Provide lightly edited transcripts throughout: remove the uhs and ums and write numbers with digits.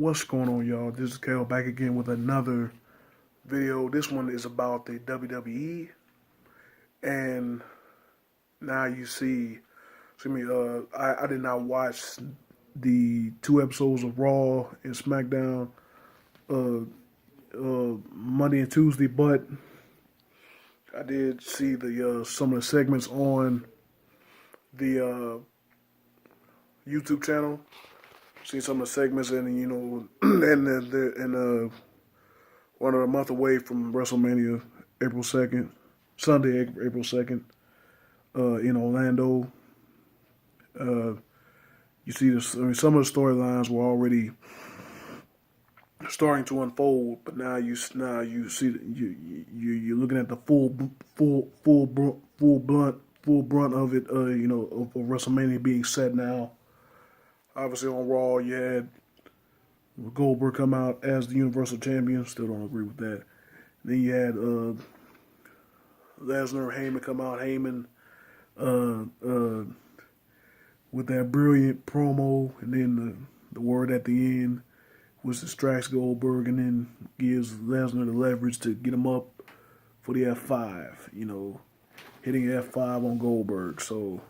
What's going on, y'all? This is Kel back again with another video. This one is about the WWE, and now you see. I did not watch the 2 episodes of Raw and Smackdown Monday and Tuesday, but I did see the some of the segments on the YouTube channel. Seen some of the segments, and and one of a month away from Wrestlemania, April 2nd, Sunday, April 2nd, in Orlando. You see this. I mean, some of the storylines were already starting to unfold, but now you see you're looking at the full brunt of it. Of WrestleMania being set now. Obviously, on Raw, you had Goldberg come out as the Universal Champion. Still don't agree with that. Then you had Lesnar, Heyman come out. Heyman with that brilliant promo, and then the word at the end, which distracts Goldberg and then gives Lesnar the leverage to get him up for the F5. Hitting F5 on Goldberg. So,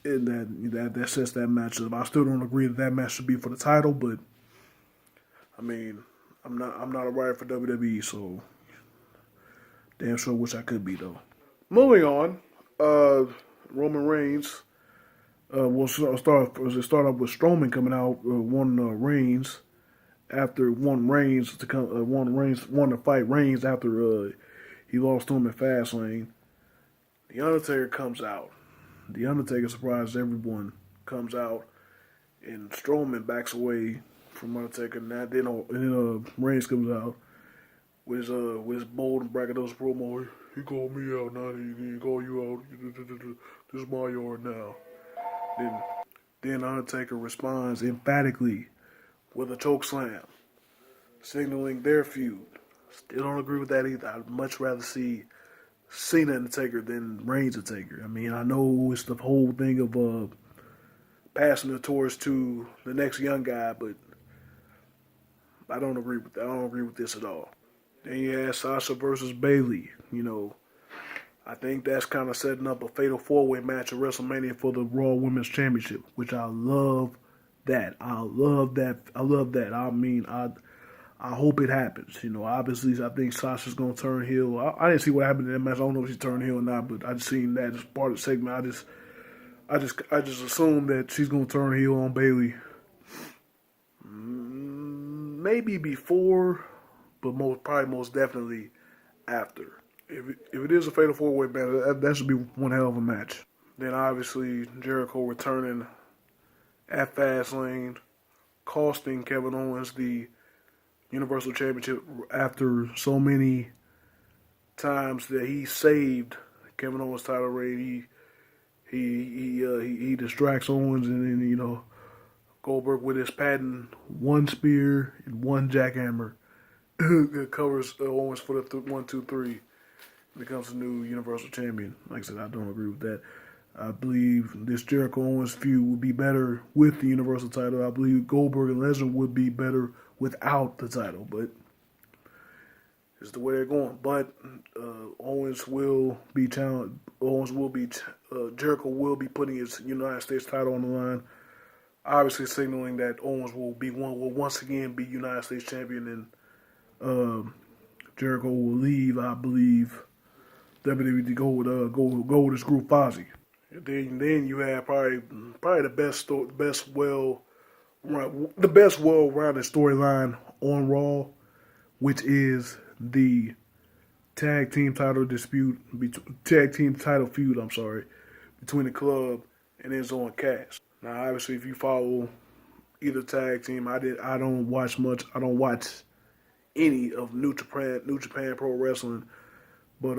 and that sets that match up. I still don't agree that match should be for the title, but I mean, I'm not a writer for WWE, so damn sure wish I could be though. Moving on, Roman Reigns. We'll start off with Strowman coming out, won Reigns to fight Reigns after he lost to him in Fastlane. The Undertaker comes out. The Undertaker surprises everyone. Comes out, and Strowman backs away from Undertaker. And then Reigns comes out with his bold and braggadocious promo. He called me out, now he called you out. This is my yard now. Then Undertaker responds emphatically with a choke slam, signaling their feud. Still don't agree with that either. I'd much rather see Cena and the Taker than Reigns and Taker. I mean, I know it's the whole thing of passing the torch to the next young guy, but I don't agree with that. I don't agree with this at all. Then you have Sasha versus Bayley. I think that's kind of setting up a fatal four-way match at WrestleMania for the Raw Women's Championship, which I love that. I love that. I mean, I hope it happens. Obviously, I think Sasha's gonna turn heel. I didn't see what happened in that match. I don't know if she turned heel or not, but I just seen that as part of the segment. I just assumed that she's gonna turn heel on Bayley. Maybe before, but most definitely after. If it is a fatal four-way match, that should be one hell of a match. Then obviously Jericho returning at Fastlane, costing Kevin Owens the Universal Championship after so many times that he saved Kevin Owens' title reign. He distracts Owens, and then Goldberg with his patent one spear and one jackhammer covers Owens for the 1, 2, 3. Becomes a new Universal Champion. Like I said, I don't agree with that. I believe this Jericho Owens feud would be better with the Universal title. I believe Goldberg and Lesnar would be better without the title, but it's the way they're going. But Jericho will be putting his United States title on the line. Obviously signaling that Owens will once again be United States champion, and Jericho will leave, I believe, WWE to go with his group Fozzy. And then you have probably the best well-rounded storyline on Raw, which is the tag team title feud. Between the Club and Enzo and Cass. Now, obviously, if you follow either tag team, I don't watch much. I don't watch any of New Japan Pro Wrestling, but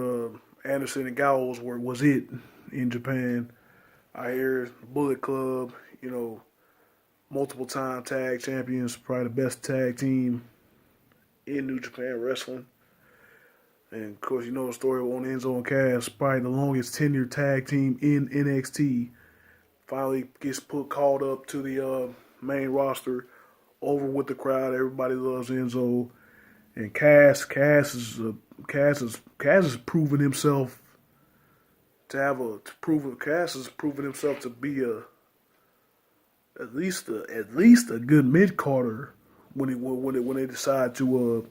Anderson and Gallows was it in Japan. I hear Bullet Club, multiple time tag champions, probably the best tag team in New Japan Wrestling. And of course, the story on Enzo and Cass, probably the longest tenured tag team in NXT, finally gets called up to the main roster over with the crowd. Everybody loves Enzo, and Cass is proving himself Cass has proven himself to be at least a good mid Carter when they decide to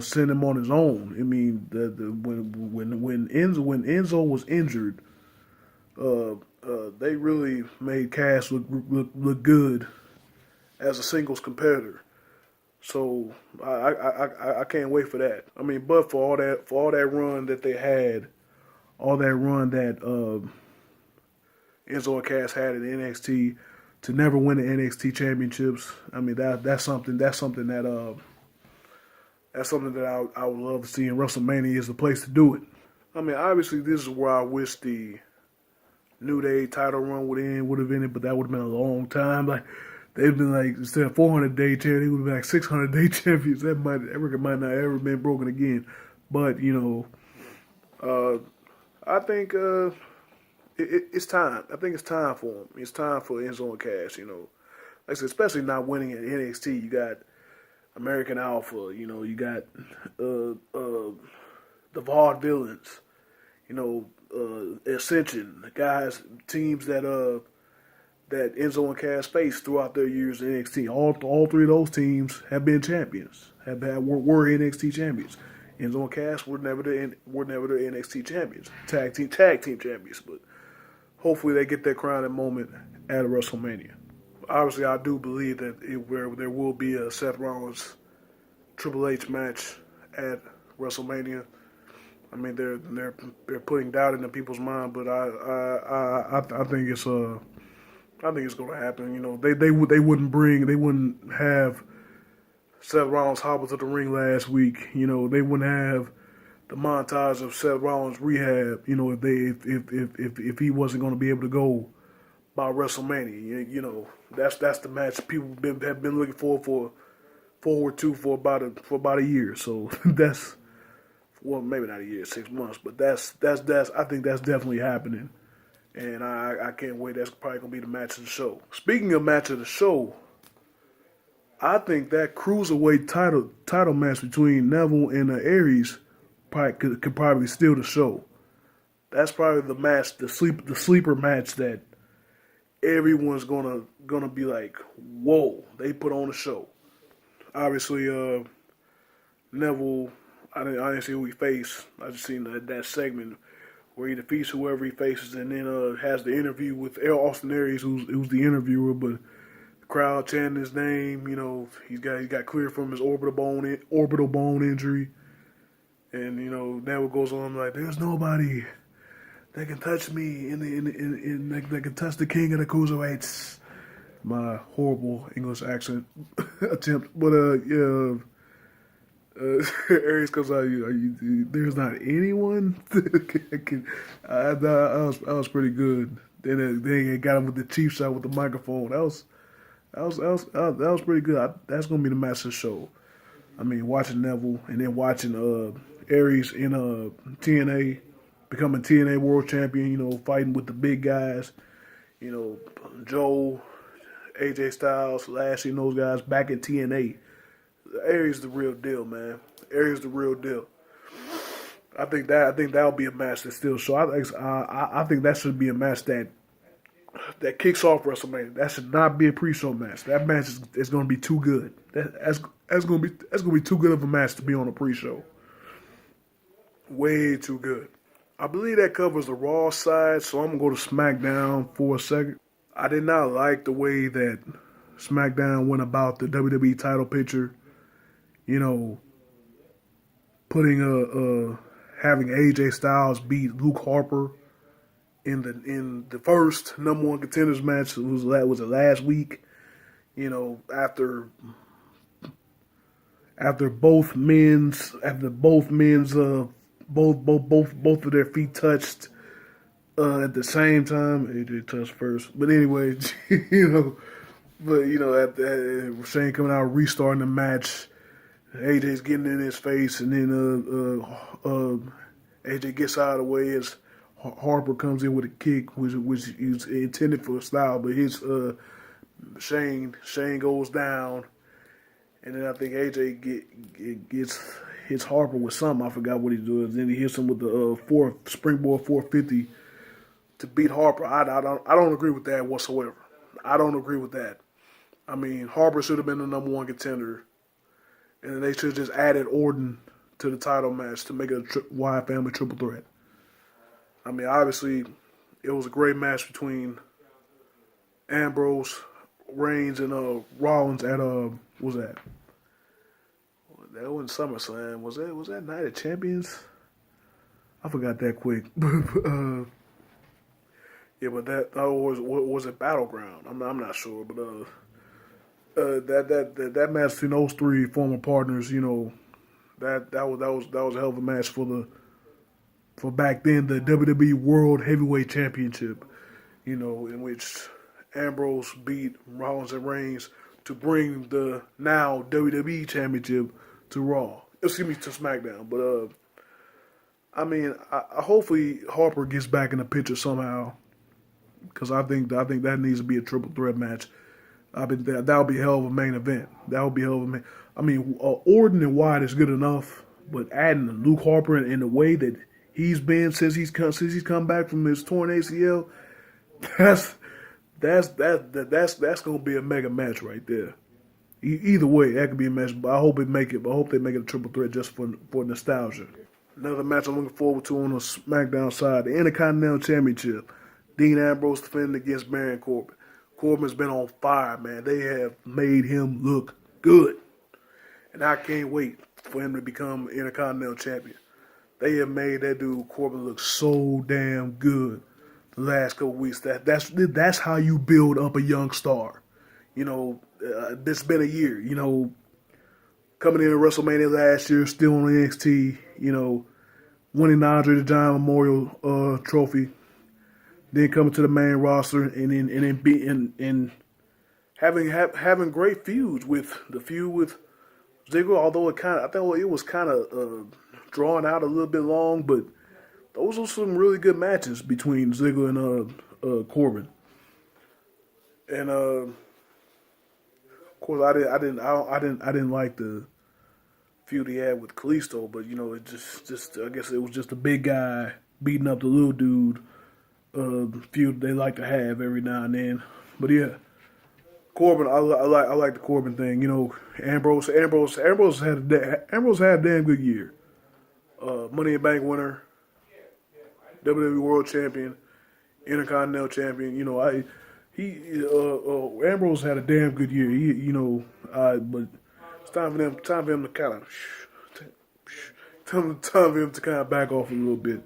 send him on his own. I mean, when Enzo was injured, they really made Cass look good as a singles competitor. So I can't wait for that. I mean, but for all that run that they had, all that run that Enzo and Cass had in NXT, to never win the NXT championships. I mean, that's something that I would love to see, and WrestleMania is the place to do it. I mean, obviously this is where I wish the New Day title run would have ended, but that would have been a long time. Like, they've been like, instead of 400-day champions, they would have been like 600-day champions. That record might not ever been broken again. But I think it's time. I think it's time for him. It's time for Enzo and Cass. Like I said, especially not winning at NXT. You got American Alpha. You got the Vaudevillains. Ascension, the guys, teams that Enzo and Cass faced throughout their years in NXT. All three of those teams have been champions. Were NXT champions. Enzo and Cass were never the NXT champions, tag team champions. But hopefully they get their crowning moment at WrestleMania. Obviously, I do believe that there will be a Seth Rollins Triple H match at WrestleMania. I mean, they're putting doubt into people's mind, but I think it's going to happen. They wouldn't have Seth Rollins hobble to the ring last week. They wouldn't have the montage of Seth Rollins rehab. If he wasn't going to be able to go by WrestleMania. That's the match people have been looking forward to for about a year. So that's. Well, maybe not a year, 6 months, but that's I think that's definitely happening, and I can't wait. That's probably gonna be the match of the show. Speaking of match of the show, I think that cruiserweight title match between Neville and Aries could probably steal the show. That's probably the match, the sleeper match that everyone's gonna be like, whoa, they put on the show. Obviously, Neville. I didn't see who he faced. I just seen that segment where he defeats whoever he faces, and then has the interview with Austin Aries, who's the interviewer. But the crowd chanting his name. He got cleared from his orbital bone injury, and Neville goes on like, "There's nobody that can touch me that can touch the king of the cruiserweights." My horrible English accent attempt, but yeah. Aries comes out. There's not anyone. I was pretty good. Then they got him with the cheap shot with the microphone. That was pretty good. That's gonna be the match of the show. I mean, watching Neville and then watching Aries in TNA, becoming TNA World Champion. Fighting with the big guys. Joe, AJ Styles, Lashley, and those guys back in TNA. Aries the real deal, man. Aries the real deal. I think that'll be a match that still show. I think that should be a match that kicks off WrestleMania. That should not be a pre-show match. That match is going to be too good. That's going to be too good of a match to be on a pre-show. Way too good. I believe that covers the Raw side, so I'm going to go to SmackDown for a second. I did not like the way that SmackDown went about the WWE title picture. Putting having AJ Styles beat Luke Harper in the first number one contenders match. That was the last week. After both of their feet touched at the same time. AJ touched first, but anyway, But at Shane coming out, restarting the match, AJ's getting in his face, and then AJ gets out of the way as Harper comes in with a kick, which is intended for a style, but his Shane goes down, and then I think AJ hits Harper with something. I forgot what he does. Then he hits him with the springboard 450 to beat Harper. I don't agree with that whatsoever. I don't agree with that. I mean, Harper should have been the number one contender, and they should have just added Orton to the title match to make it a Wyatt family triple threat. I mean, obviously, it was a great match between Ambrose, Reigns, and Rollins at what was that? That wasn't SummerSlam. Was that Night of Champions? I forgot that quick. Yeah, but that was it Battleground? I'm not sure, but that match between those three former partners, that was a hell of a match for back then the WWE World Heavyweight Championship, in which Ambrose beat Rollins and Reigns to bring the now WWE Championship to Raw. Excuse me, to SmackDown. But I mean, hopefully Harper gets back in the picture somehow, because I think that needs to be a triple threat match. That would be a hell of a main event. That would be a hell of a main. I mean, Orton and Wyatt is good enough, but adding Luke Harper in the way that he's been since he's come back from his torn ACL, that's gonna be a mega match right there. Either way, that could be a match. But I hope they make it a triple threat just for nostalgia. Another match I'm looking forward to on the SmackDown side, the Intercontinental Championship. Dean Ambrose defending against Baron Corbin. Corbin's been on fire, man. They have made him look good. And I can't wait for him to become Intercontinental Champion. They have made that dude Corbin look so damn good the last couple weeks. That's how you build up a young star. It's been a year. Coming into WrestleMania last year, still on NXT. Winning the Andre the Giant Memorial Trophy. Then coming to the main roster and having great feuds with Ziggler. Although I thought it was kind of drawn out a little bit long, but those were some really good matches between Ziggler and Corbin. And of course, I didn't like the feud he had with Kalisto, but it just I guess it was just a big guy beating up the little dude. Feud they like to have every now and then, but yeah, Corbin. I like the Corbin thing. Ambrose had a damn good year. Money in the Bank winner, WWE World Champion, Intercontinental Champion. Ambrose had a damn good year. But it's time for him to kind of back off a little bit.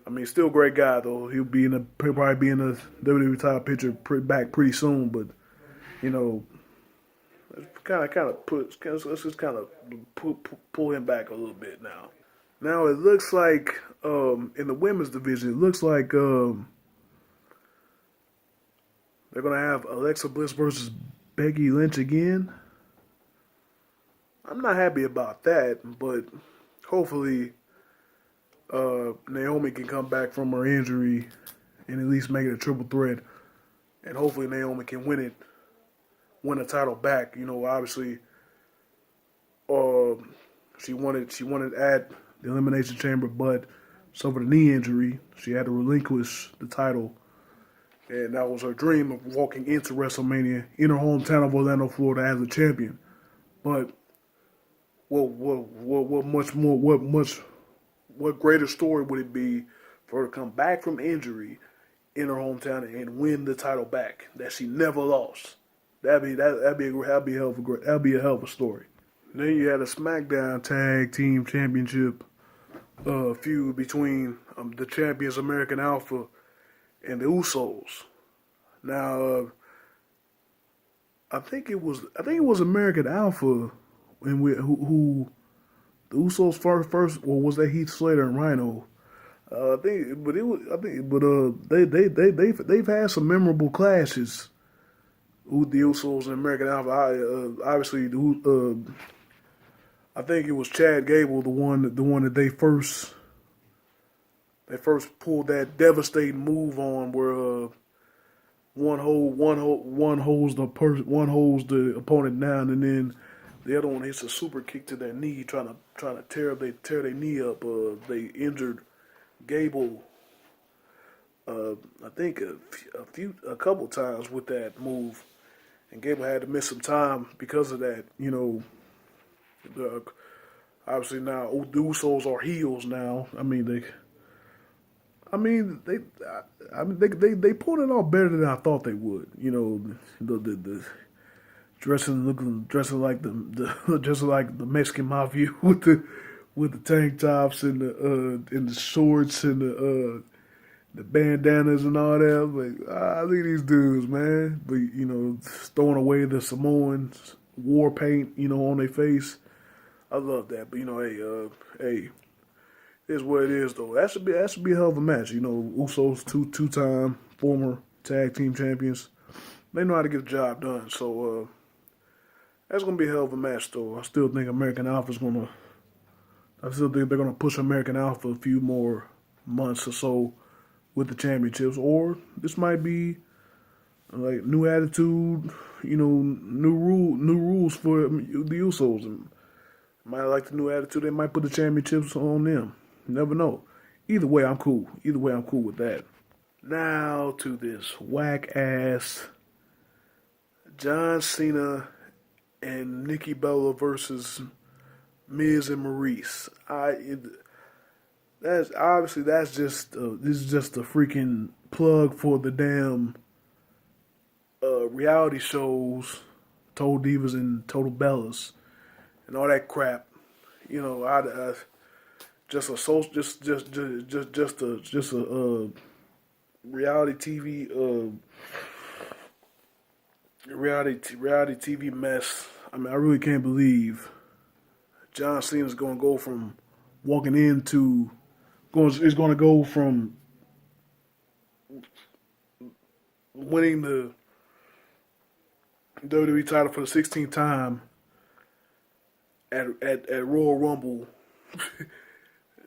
I mean, still a great guy though. He'll probably be in the WWE title picture back pretty soon. But let's just kind of pull him back a little bit now. Now it looks like in the women's division, it looks like they're gonna have Alexa Bliss versus Becky Lynch again. I'm not happy about that, but hopefully. Naomi can come back from her injury and at least make it a triple threat, and hopefully Naomi can win the title back. Obviously, she wanted at the Elimination Chamber, but suffered a knee injury. She had to relinquish the title, and that was her dream of walking into WrestleMania in her hometown of Orlando, Florida, as a champion. But what greater story would it be for her to come back from injury in her hometown and win the title back that she never lost? That'd be a hell of a story. Then you had a SmackDown Tag Team Championship feud between the champions American Alpha and the Usos. Now, I think it was American Alpha who the Usos first, or was that Heath Slater and Rhino? They've had some memorable clashes with the Usos and American Alpha. Obviously, I think it was Chad Gable, the one that they first pulled that devastating move on, where one holds the opponent down, and then the other one hits a super kick to their knee, trying to tear their knee up. They injured Gable, I think a couple times with that move, and Gable had to miss some time because of that. The, obviously now the Usos are heels now. They pulled it off better than I thought they would. The dressing like the just like the Mexican mafia with the tank tops and the shorts and the bandanas and all that. But I look at these dudes, man. But throwing away the Samoans war paint, on their face. I love that. But hey, it is what it is though. That should be a hell of a match. Usos two-time former tag team champions. They know how to get the job done. So that's gonna be a hell of a match though. I still think they're gonna push American Alpha a few more months or so with the championships, or this might be like new attitude, new rules for the Usos. And might like the new attitude. They might put the championships on them. You never know. Either way, I'm cool. With that. Now to this whack ass John Cena and Nikki Bella versus Miz and Maurice. This is just a freaking plug for the damn reality shows, Total Divas and Total Bellas, and all that crap. Just a reality TV reality TV mess. I really can't believe John Cena's going to go from winning the WWE title for the 16th time at Royal Rumble,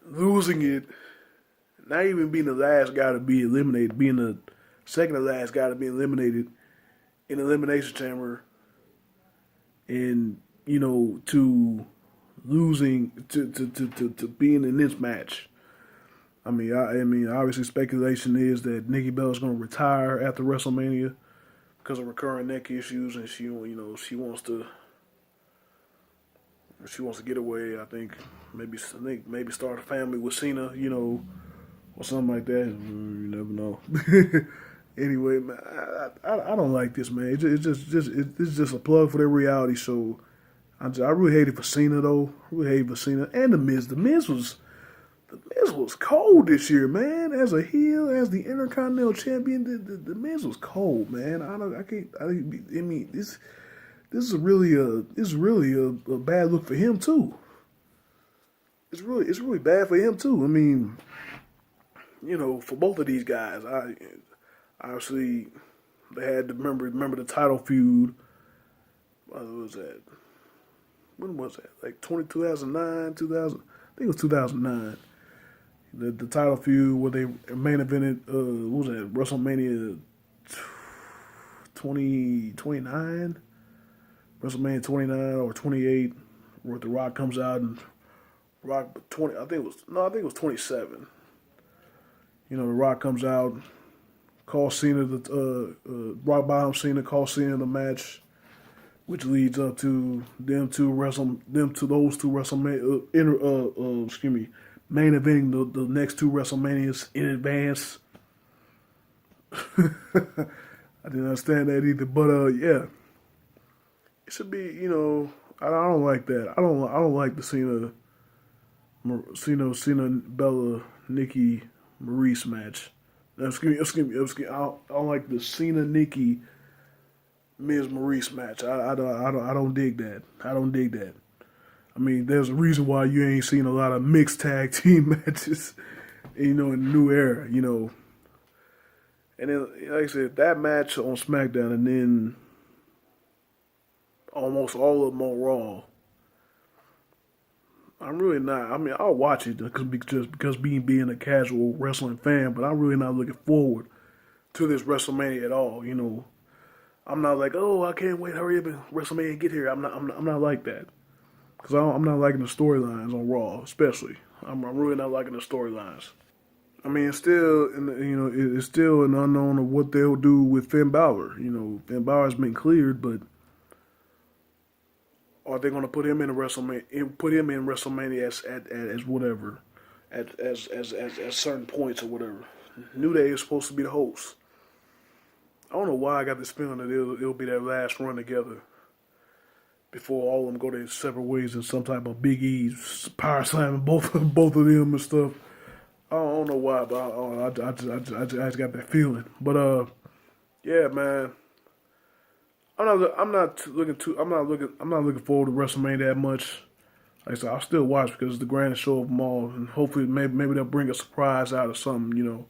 losing it, not even being the last guy to be eliminated, being the second to last guy to be eliminated in the Elimination Chamber, and to losing to being in this match. Obviously speculation is that Nikki Bella's going to retire after WrestleMania because of recurring neck issues, and she wants to get away. I think maybe start a family with Cena, or something like that. You never know. Anyway, man, I don't like this, man. It's just a plug for their reality show. I really hate it for Cena though. I really hate it for Cena and the Miz. The Miz was cold this year, man. As a heel, as the Intercontinental Champion, the Miz was cold, man. This is really a bad look for him too. It's really bad for him too. For both of these guys, obviously they had to remember the title feud. What was that? When was that? Like 2009, 2000. I think it was 2009. The title feud where they main evented. What was that? WrestleMania 29. WrestleMania 29 or 28, where The Rock comes out and Rock 20. I think it was 27. The Rock comes out, calls Cena Rock bottom Cena, calls Cena in the match, which leads up to those two WrestleMania main eventing the next two WrestleManias in advance. I didn't understand that either, but yeah. It should be, I don't like that. I don't like the Cena Bella Nikki Maurice match. Excuse me. I don't like the Cena Nikki Miz Maurice match. I don't dig that. I don't dig that. There's a reason why you ain't seen a lot of mixed tag team matches, in the new era, And then, like I said, that match on SmackDown, and then almost all of them on Raw. I'm really not. I'll watch it because being a casual wrestling fan, but I'm really not looking forward to this WrestleMania at all. You know, I'm not like, oh, I can't wait, hurry up and WrestleMania get here. I'm not like that, because I'm not liking the storylines on Raw, especially. I'm really not liking the storylines. I mean, it's still, it's still an unknown of what they'll do with Finn Balor. You know, Finn Balor's been cleared, but are they going to put him in a WrestleMania? Put him in WrestleMania as whatever, as certain points or whatever. New Day is supposed to be the host. I don't know why I got this feeling that it'll be their last run together before all of them go their separate ways in some type of Big E power slamming both of them and stuff. I don't know why, but I just got that feeling. But yeah, man. I'm not looking forward to WrestleMania that much. Like I said, I'll still watch because it's the grandest show of them all, and hopefully maybe they'll bring a surprise out of something, you know,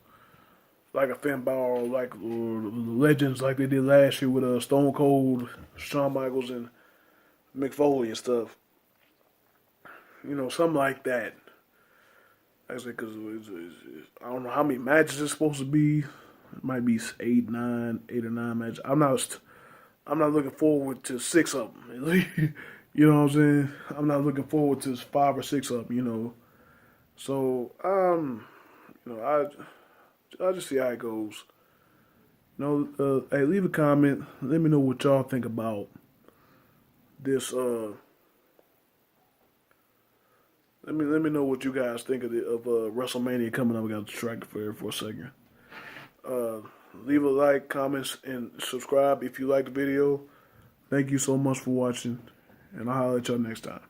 like a Finn Balor, or the Legends, like they did last year with Stone Cold, Shawn Michaels, and Mick Foley and stuff. You know, something like that. Like I said, because I don't know how many matches it's supposed to be. It might be 8 or 9 matches. I'm not looking forward to 6 of them. You know what I'm saying? I'm not looking forward to 5 or 6 of them. You know, so you know, I'll just see how it goes. You know, hey, leave a comment. Let me know what y'all think about this. Let me know what you guys think of WrestleMania coming up. We got distracted for a second. Leave a like, comments, and subscribe if you like the video. Thank you so much for watching, and I'll holler at y'all next time.